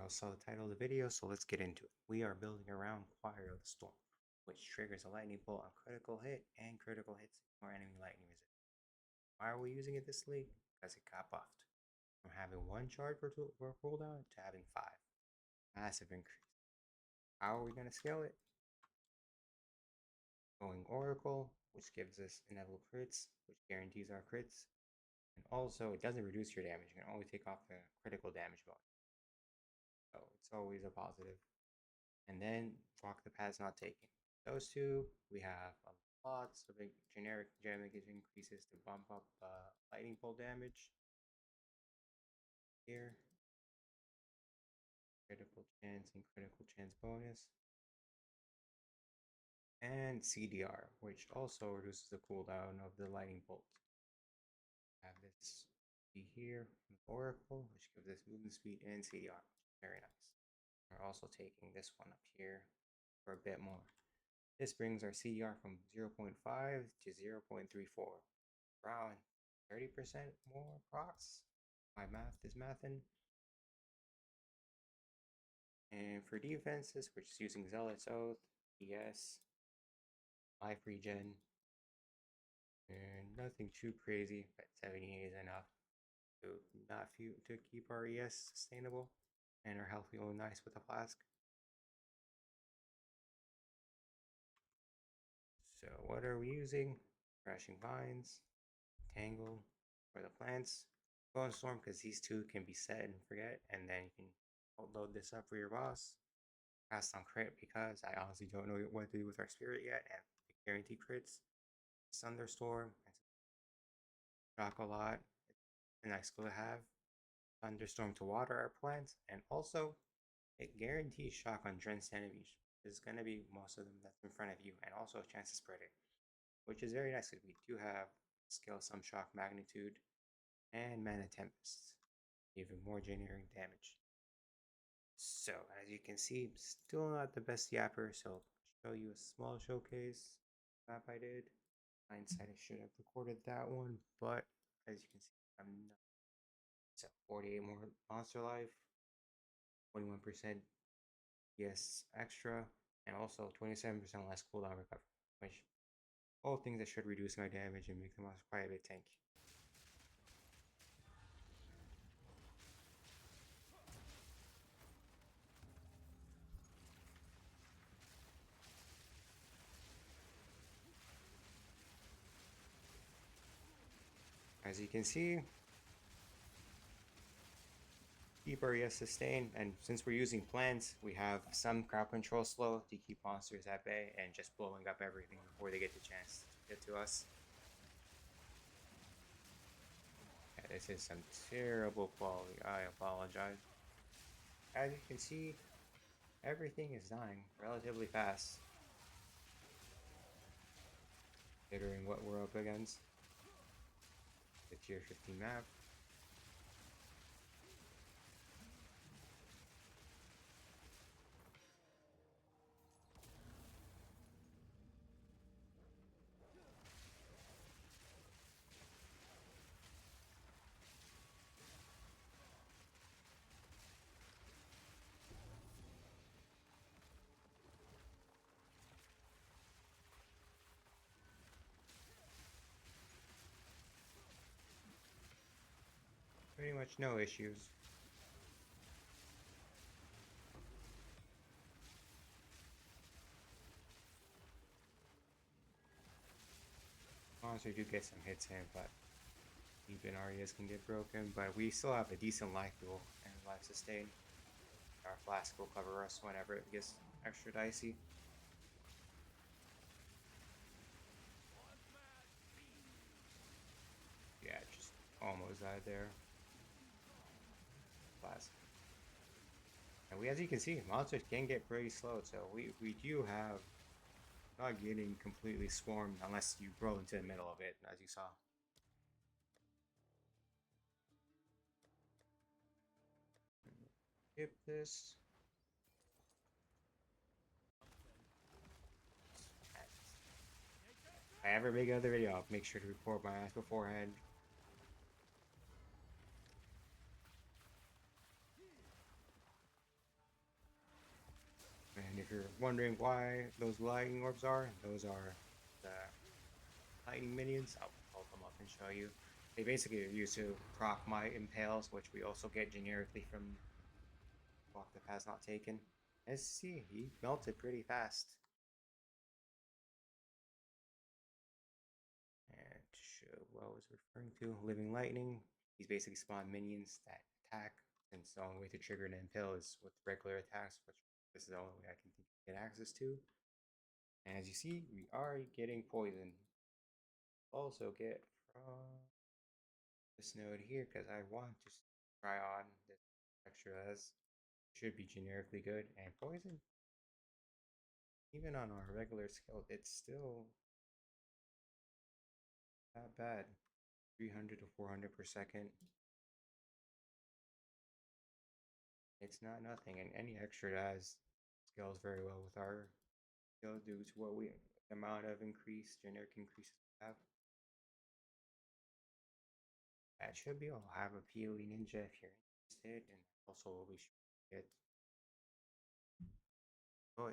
y'all saw the title of the video, so let's get into it. We are building around Choir of the Storm, which triggers a lightning bolt on critical hit and critical hits or enemy lightning resistance. Why are we using it this league? Because it got buffed. From having 1 charge per cooldown to having 5. Massive increase. How are we going to scale it? Going Oracle, which gives us inevitable crits, which guarantees our crits. And also, it doesn't reduce your damage. You can only take off the critical damage bonus. So it's always a positive. And then Walk the Path's not taken. Those two, we have lots of generic damage increases to bump up lightning bolt damage. Here, critical chance and critical chance bonus. And CDR, which also reduces the cooldown of the lightning bolt. Have this be here from Oracle, which gives us movement speed and CDR. Very nice. We're also taking this one up here for a bit more. This brings our CDR from 0.5 to 0.34. Around 30% more procs. My math is mathin'. And for defenses, we're just using Zealot's Oath, ES, Life Regen, and nothing too crazy, but 78 is enough to keep our ES sustainable and our health feeling nice with the flask. So what are we using? Crashing Vines, Tangle for the plants, Bone Storm because these two can be set and forget, and then you can load this up for your boss. Cast on crit because I honestly don't know what to do with our spirit yet, and guarantee crits. Thunderstorm, shock a lot. It's a nice skill to have. Thunderstorm to water our plants, and also it guarantees shock on drenched enemies. There's going to be most of them that's in front of you, and also a chance to spread it, which is very nice because we do have skill some shock magnitude and mana tempest, even more generating damage. So as you can see, still not the best yapper, so I'll show you a small showcase map I did. Hindsight, I should have recorded that one, but as you can see, I'm not. So 48 more monster life, 21% yes extra, and also 27% less cooldown recovery, which all things that should reduce my damage and make the monster quite a bit tanky. As you can see, keep our ES sustained, and since we're using plants, we have some crowd control slow to keep monsters at bay and just blowing up everything before they get the chance to get to us. Yeah, this is some terrible quality. I apologize. As you can see, everything is dying relatively fast, considering what we're up against. The tier 15 map. Pretty much no issues. Monster do get some hits in, but even Arias can get broken. But we still have a decent life pool and life sustain. Our flask will cover us whenever it gets extra dicey. Yeah, just almost died there. Flask. And as you can see, monsters can get pretty slow, so we do have not getting completely swarmed unless you roll into the middle of it, as you saw. Skip this. If I ever make another video, I'll make sure to record my ass beforehand. you're wondering why those lightning orbs are, those are the lightning minions. I'll come up and show you. They basically are used to proc my impales, which we also get generically from Walk the Path Not Taken. As you see, he melted pretty fast. And to show what I was referring to, Living Lightning, he's basically spawned minions that attack, since the only way to trigger an impale is with regular attacks, which this is the only way I can think to get access to. And as you see, we are getting poisoned. Also get from this node here, because I want to try on this extra as should be generically good, and poison. Even on our regular skill, it's still not bad. 300 to 400 per second. It's not nothing, and any extra does scales very well with our skill due to what we amount of increase, generic increases we have. That should be all. I have a POE ninja if you're interested, and also we should get. Oh,